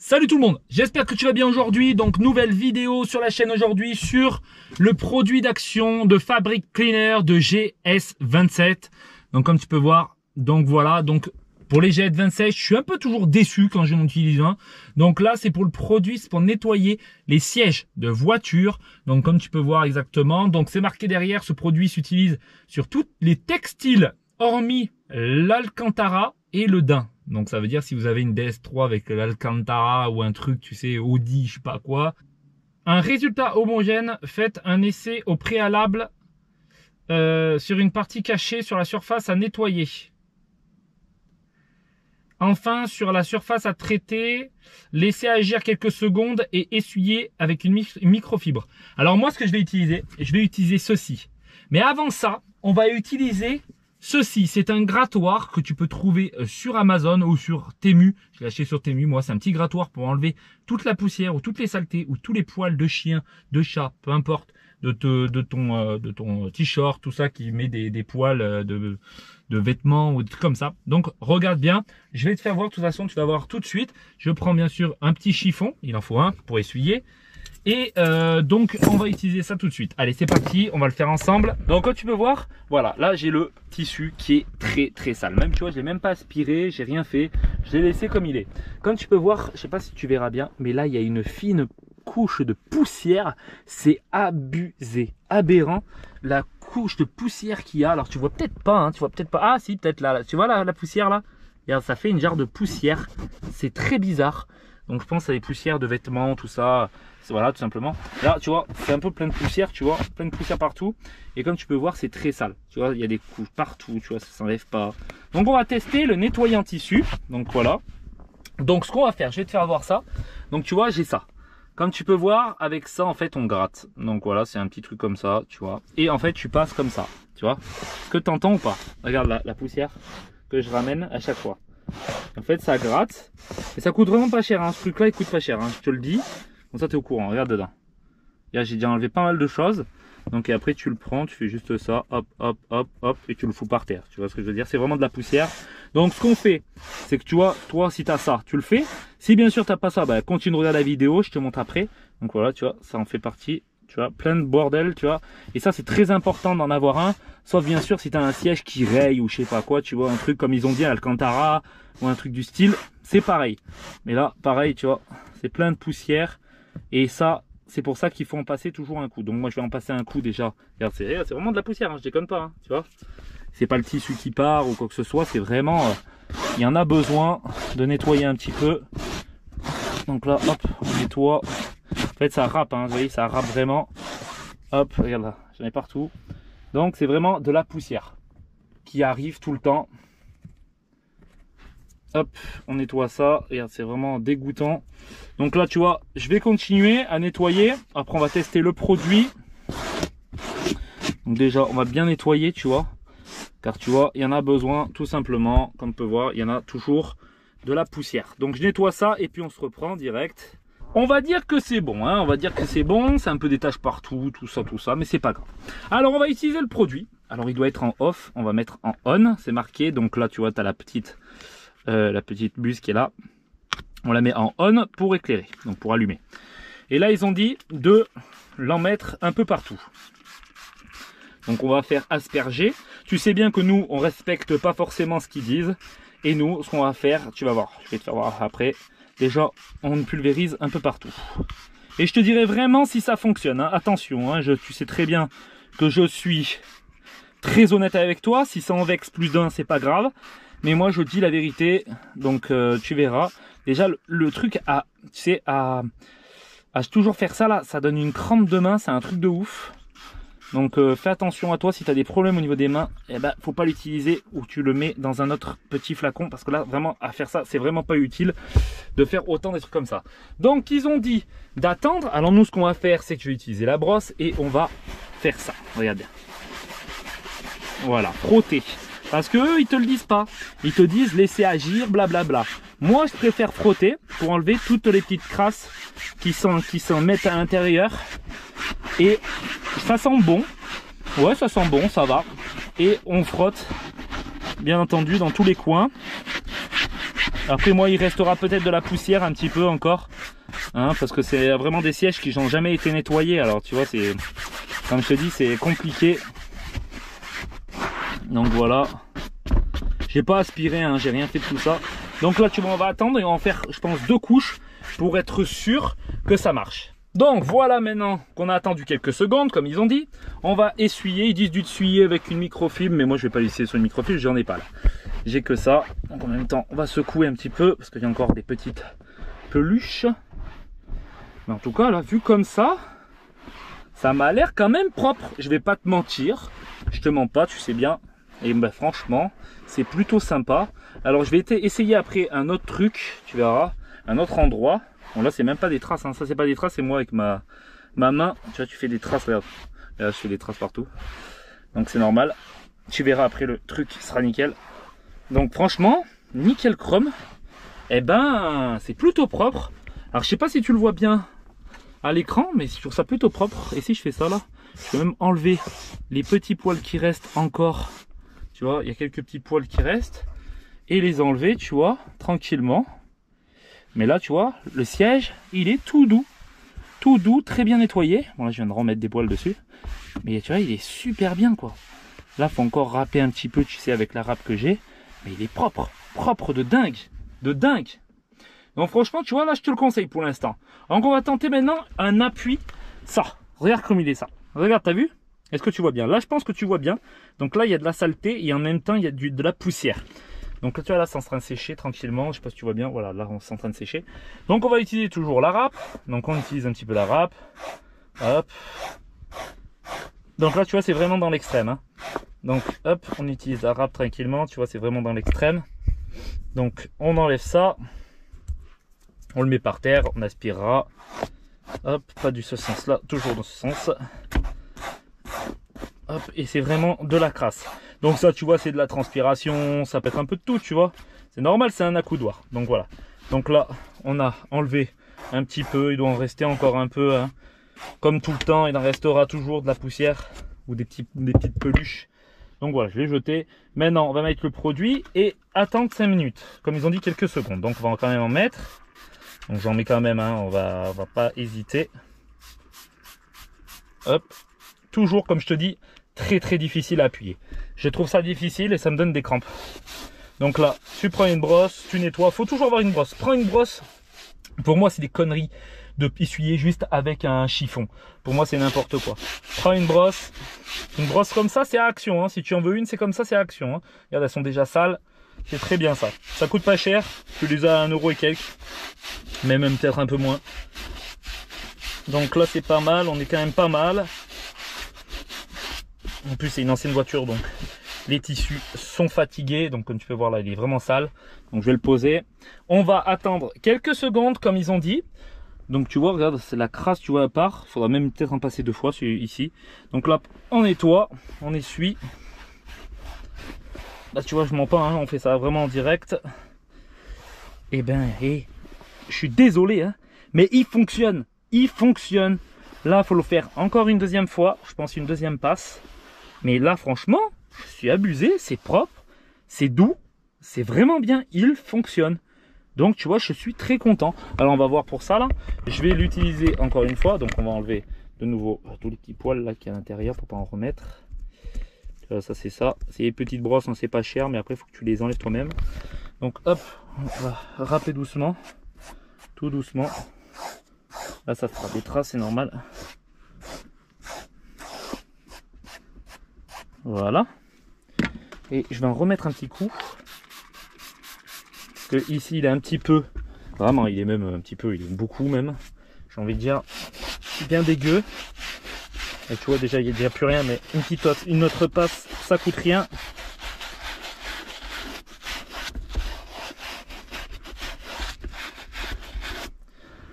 Salut tout le monde, j'espère que tu vas bien aujourd'hui. Donc nouvelle vidéo sur la chaîne aujourd'hui sur le produit d'action de Fabric Cleaner de GS27. Donc comme tu peux voir, donc voilà, donc pour les GS27, je suis un peu toujours déçu quand j'en utilise un. Donc là c'est pour le produit, c'est pour nettoyer les sièges de voiture. Donc comme tu peux voir exactement, donc c'est marqué derrière, ce produit s'utilise sur tous les textiles hormis l'Alcantara et le daim. Donc ça veut dire si vous avez une DS3 avec l'Alcantara ou un truc, tu sais, Audi, je sais pas quoi. Un résultat homogène, faites un essai au préalable sur une partie cachée sur la surface à nettoyer. Enfin, sur la surface à traiter, laissez agir quelques secondes et essuyez avec une microfibre. Alors moi, ce que je vais utiliser ceci. Mais avant ça, on va utiliser ceci. C'est un grattoir que tu peux trouver sur Amazon ou sur Temu. Je l'ai acheté sur Temu. Moi, c'est un petit grattoir pour enlever toute la poussière ou toutes les saletés ou tous les poils de chien, de chat, peu importe, de ton t-shirt, tout ça qui met des poils de vêtements ou des trucs comme ça. Donc, regarde bien. Je vais te faire voir. De toute façon, tu vas voir tout de suite. Je prends bien sûr un petit chiffon. Il en faut un pour essuyer. Et donc on va utiliser ça tout de suite. Allez, c'est parti, on va le faire ensemble. Donc comme tu peux voir, voilà, là j'ai le tissu qui est très sale. Même tu vois, je l'ai même pas aspiré, j'ai rien fait, je l'ai laissé comme il est. Comme tu peux voir, je sais pas si tu verras bien, mais là il y a une fine couche de poussière. C'est abusé, aberrant la couche de poussière qu'il y a. Alors tu vois peut-être pas, hein, tu vois peut-être pas. Ah si, peut-être là, tu vois la poussière là. Regarde, ça fait une jarre de poussière. C'est très bizarre. Donc je pense à des poussières de vêtements, tout ça. Voilà, tout simplement. Là, tu vois, c'est un peu plein de poussière, tu vois, plein de poussière partout. Et comme tu peux voir, c'est très sale. Tu vois, il y a des couches partout, tu vois, ça s'enlève pas. Donc on va tester le nettoyant tissu. Donc voilà. Donc ce qu'on va faire, je vais te faire voir ça. Donc tu vois, j'ai ça. Comme tu peux voir, avec ça, en fait, on gratte. Donc voilà, c'est un petit truc comme ça, tu vois. Et en fait, tu passes comme ça, tu vois. Est-ce que tu entends ou pas? Regarde la poussière que je ramène à chaque fois. En fait, ça gratte. Et ça coûte vraiment pas cher, hein. Ce truc-là, il coûte pas cher, hein. Je te le dis. Comme ça, tu es au courant. Regarde dedans. Là, j'ai déjà enlevé pas mal de choses. Donc, et après, tu le prends, tu fais juste ça. Hop, hop, hop, hop. Et tu le fous par terre. Tu vois ce que je veux dire? C'est vraiment de la poussière. Donc, ce qu'on fait, c'est que tu vois, toi, si tu as ça, tu le fais. Si bien sûr, tu n'as pas ça, bah, continue de regarder la vidéo. Je te montre après. Donc, voilà, tu vois, ça en fait partie. Tu vois, plein de bordel, tu vois. Et ça, c'est très important d'en avoir un. Sauf bien sûr, si tu as un siège qui raye ou je sais pas quoi, tu vois, un truc comme ils ont dit à Alcantara ou un truc du style, c'est pareil. Mais là, pareil, tu vois, c'est plein de poussière. Et ça, c'est pour ça qu'il faut en passer toujours un coup. Donc moi, je vais en passer un coup déjà. Regarde, c'est vraiment de la poussière, hein, je déconne pas, hein, tu vois. C'est pas le tissu qui part ou quoi que ce soit, c'est vraiment... il y en a besoin de nettoyer un petit peu. Donc là, hop, on nettoie. En fait, ça râpe, hein, vous voyez, ça râpe vraiment. Hop, regarde là, j'en ai partout. Donc, c'est vraiment de la poussière qui arrive tout le temps. Hop, on nettoie ça. Regarde, c'est vraiment dégoûtant. Donc là, tu vois, je vais continuer à nettoyer. Après, on va tester le produit. Donc déjà, on va bien nettoyer, tu vois. Car tu vois, il y en a besoin, tout simplement. Comme on peut voir, il y en a toujours de la poussière. Donc, je nettoie ça et puis on se reprend direct. On va dire que c'est bon, hein, on va dire que c'est bon, c'est un peu des taches partout, tout ça, mais c'est pas grave. Alors on va utiliser le produit. Alors il doit être en off, on va mettre en on, c'est marqué. Donc là tu vois, tu as la petite buse qui est là. On la met en on pour éclairer, donc pour allumer. Et là ils ont dit de l'en mettre un peu partout. Donc on va faire asperger. Tu sais bien que nous, on respecte pas forcément ce qu'ils disent. Et nous, ce qu'on va faire, tu vas voir, je vais te faire voir après. Déjà, on pulvérise un peu partout. Et je te dirai vraiment si ça fonctionne. Hein. Attention, hein, tu sais très bien que je suis très honnête avec toi. Si ça en vexe plus d'un, c'est pas grave. Mais moi, je dis la vérité. Donc, tu verras. Déjà, le truc à toujours faire ça, là, ça donne une crampe de main. C'est un truc de ouf. Donc fais attention à toi, si tu as des problèmes au niveau des mains, eh ben faut pas l'utiliser ou tu le mets dans un autre petit flacon parce que là vraiment à faire ça, c'est vraiment pas utile de faire autant des trucs comme ça. Donc ils ont dit d'attendre. Alors nous ce qu'on va faire, c'est que je vais utiliser la brosse et on va faire ça. Regarde bien. Voilà, frotter. Parce que eux, ils te le disent pas. Ils te disent laisser agir, blablabla. Moi, je préfère frotter pour enlever toutes les petites crasses qui s'en mettent à l'intérieur. Et ça sent bon. Ouais, ça sent bon, ça va. Et on frotte, bien entendu, dans tous les coins. Après moi il restera peut-être de la poussière un petit peu encore, hein, parce que c'est vraiment des sièges qui n'ont jamais été nettoyés. Alors tu vois, c'est, comme je te dis, c'est compliqué. Donc voilà, j'ai pas aspiré, hein, j'ai rien fait de tout ça. Donc là tu vois, on va attendre et on va en faire, je pense, 2 couches pour être sûr que ça marche. Donc voilà, maintenant qu'on a attendu quelques secondes, comme ils ont dit, on va essuyer. Ils disent d'essuyer avec une microfibre, mais moi je vais pas l'essayer sur une microfibre, j'en ai pas là. J'ai que ça. Donc en même temps, on va secouer un petit peu parce qu'il y a encore des petites peluches. Mais en tout cas, là, vu comme ça m'a l'air quand même propre. Je vais pas te mentir, je te mens pas, tu sais bien. Et ben franchement, c'est plutôt sympa. Alors je vais essayer après un autre truc, tu verras, un autre endroit. Bon là c'est même pas des traces, hein. Ça c'est pas des traces, c'est moi avec ma main. Tu vois, tu fais des traces, regarde. Là je fais des traces partout. Donc c'est normal. Tu verras après, le truc sera nickel. Donc franchement, nickel chrome. Eh ben c'est plutôt propre. Alors je sais pas si tu le vois bien à l'écran, mais je trouve ça plutôt propre. Et si je fais ça là, je peux même enlever les petits poils qui restent encore. Tu vois, il y a quelques petits poils qui restent. Et les enlever, tu vois, tranquillement. Mais là, tu vois, le siège, il est tout doux. Tout doux, très bien nettoyé. Bon, là, je viens de remettre des poils dessus. Mais tu vois, il est super bien, quoi. Là, faut encore râper un petit peu, tu sais, avec la râpe que j'ai. Mais il est propre. Propre de dingue. De dingue. Donc, franchement, tu vois, là, je te le conseille pour l'instant. Donc, on va tenter maintenant un appui. Ça. Regarde comme il est, ça. Regarde, t'as vu? Est-ce que tu vois bien? Là, je pense que tu vois bien. Donc là, il y a de la saleté et en même temps, il y a de la poussière. Donc tu vois, là c'est en train de sécher tranquillement, je sais pas si tu vois bien, voilà, là on est en train de sécher. Donc on va utiliser toujours la râpe, donc on utilise un petit peu la râpe, hop. Donc là tu vois, c'est vraiment dans l'extrême, hein. Donc hop, on utilise la râpe tranquillement, tu vois, c'est vraiment dans l'extrême. Donc on enlève ça, on le met par terre, on aspirera, hop, pas du ce sens là, toujours dans ce sens. Hop, et c'est vraiment de la crasse. Donc ça, tu vois, c'est de la transpiration, ça peut être un peu de tout, tu vois. C'est normal, c'est un accoudoir. Donc voilà. Donc là, on a enlevé un petit peu, il doit en rester encore un peu, hein. Comme tout le temps, il en restera toujours de la poussière ou des petites peluches. Donc voilà, je l'ai jeté. Maintenant, on va mettre le produit et attendre 5 minutes. Comme ils ont dit, quelques secondes. Donc on va quand même en mettre. Donc j'en mets quand même, hein, on va pas hésiter. Hop. Toujours, comme je te dis, très difficile à appuyer. Je trouve ça difficile et ça me donne des crampes. Donc là, tu prends une brosse, tu nettoies. Faut toujours avoir une brosse. Prends une brosse. Pour moi, c'est des conneries de essuyer juste avec un chiffon. Pour moi, c'est n'importe quoi. Prends une brosse. Une brosse comme ça, c'est à action, hein. Si tu en veux une, c'est comme ça, c'est à action, hein. Regarde, elles sont déjà sales. C'est très bien ça. Ça coûte pas cher. Tu les as à 1 € et quelques. Mais même peut-être un peu moins. Donc là, c'est pas mal. On est quand même pas mal. En plus, c'est une ancienne voiture, donc les tissus sont fatigués. Donc, comme tu peux voir là, il est vraiment sale. Donc, je vais le poser. On va attendre quelques secondes, comme ils ont dit. Donc, tu vois, regarde, c'est la crasse, tu vois, à part. Il faudra même peut-être en passer 2 fois ici. Donc là, on nettoie, on essuie. Là, tu vois, je mens pas, hein, on fait ça vraiment en direct. Eh ben, je suis désolé, hein, mais il fonctionne. Il fonctionne. Là, il faut le faire encore une deuxième fois. Je pense une deuxième passe. Mais là, franchement, je suis abusé. C'est propre. C'est doux. C'est vraiment bien. Il fonctionne. Donc, tu vois, je suis très content. Alors, on va voir pour ça, là. Je vais l'utiliser encore une fois. Donc, on va enlever de nouveau tous les petits poils là qui est à l'intérieur pour pas en remettre. Ça, c'est ça. C'est les petites brosses, hein, c'est pas cher. Mais après, il faut que tu les enlèves toi-même. Donc, hop. On va râper doucement. Tout doucement. Là, ça fera des traces, c'est normal. Voilà. Et je vais en remettre un petit coup. Parce que ici, il est un petit peu... Vraiment, il est même un petit peu, il est beaucoup même. J'ai envie de dire, bien dégueu. Et tu vois, déjà, il n'y a déjà plus rien, mais une autre passe, ça coûte rien.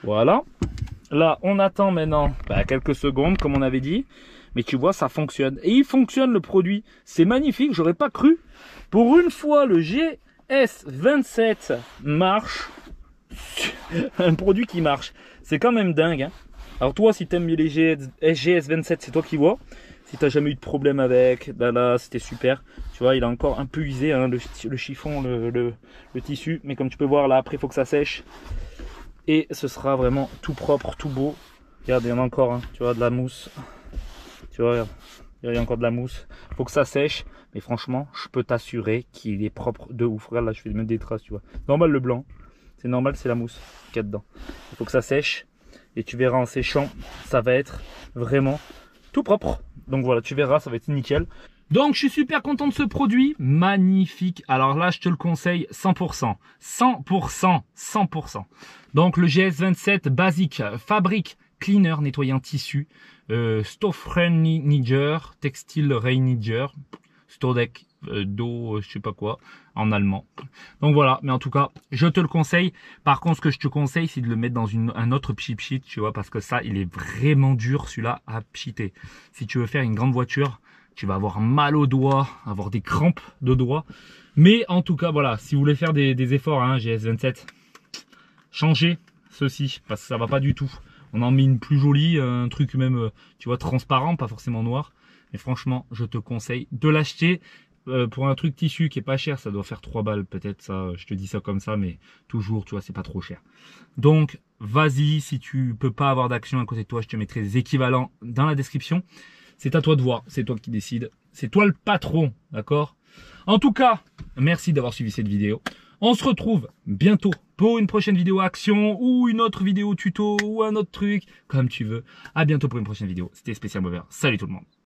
Voilà. Là, on attend maintenant quelques secondes, comme on avait dit. Mais tu vois, ça fonctionne. Et il fonctionne, le produit. C'est magnifique, j'aurais pas cru. Pour une fois, le GS27 marche. Un produit qui marche. C'est quand même dingue, hein. Alors toi, si tu aimes les GS27, c'est toi qui vois. Si tu n'as jamais eu de problème avec, ben là c'était super. Tu vois, il a encore un peu usé hein, le chiffon, le tissu. Mais comme tu peux voir là, après il faut que ça sèche. Et ce sera vraiment tout propre, tout beau. Regarde, il y en a encore, hein, tu vois, de la mousse. Tu vois, regarde, il y a encore de la mousse. Il faut que ça sèche. Mais franchement, je peux t'assurer qu'il est propre de ouf. Regarde là, je vais mettre des traces, tu vois. Normal le blanc. C'est normal, c'est la mousse qu'il y a dedans. Il faut que ça sèche. Et tu verras en séchant, ça va être vraiment tout propre. Donc voilà, tu verras, ça va être nickel. Donc je suis super content de ce produit, magnifique. Alors là, je te le conseille 100%, 100%, 100%. Donc le GS27 Basic Fabric Cleaner nettoyant tissu, Stoffreiniger, Textile Reiniger, Stodec d'eau, je sais pas quoi, en allemand. Donc voilà, mais en tout cas, je te le conseille. Par contre, ce que je te conseille, c'est de le mettre dans un autre pchit, tu vois, parce que ça, il est vraiment dur, celui-là, à pchiter. Si tu veux faire une grande voiture, tu vas avoir mal aux doigts, avoir des crampes de doigts. Mais en tout cas, voilà, si vous voulez faire des efforts, hein, GS27, changez ceci, parce que ça va pas du tout. On en met une plus jolie, un truc même, tu vois, transparent, pas forcément noir. Mais franchement, je te conseille de l'acheter. Pour un truc tissu qui est pas cher, ça doit faire 3 balles peut-être, ça, je te dis ça comme ça, mais toujours, tu vois, c'est pas trop cher. Donc, vas-y, si tu peux pas avoir d'action à côté de toi, je te mettrai des équivalents dans la description. C'est à toi de voir, c'est toi qui décides, c'est toi le patron, d'accord? En tout cas, merci d'avoir suivi cette vidéo. On se retrouve bientôt pour une prochaine vidéo action ou une autre vidéo tuto ou un autre truc, comme tu veux. À bientôt pour une prochaine vidéo. C'était Spécial Mauvais. Salut tout le monde.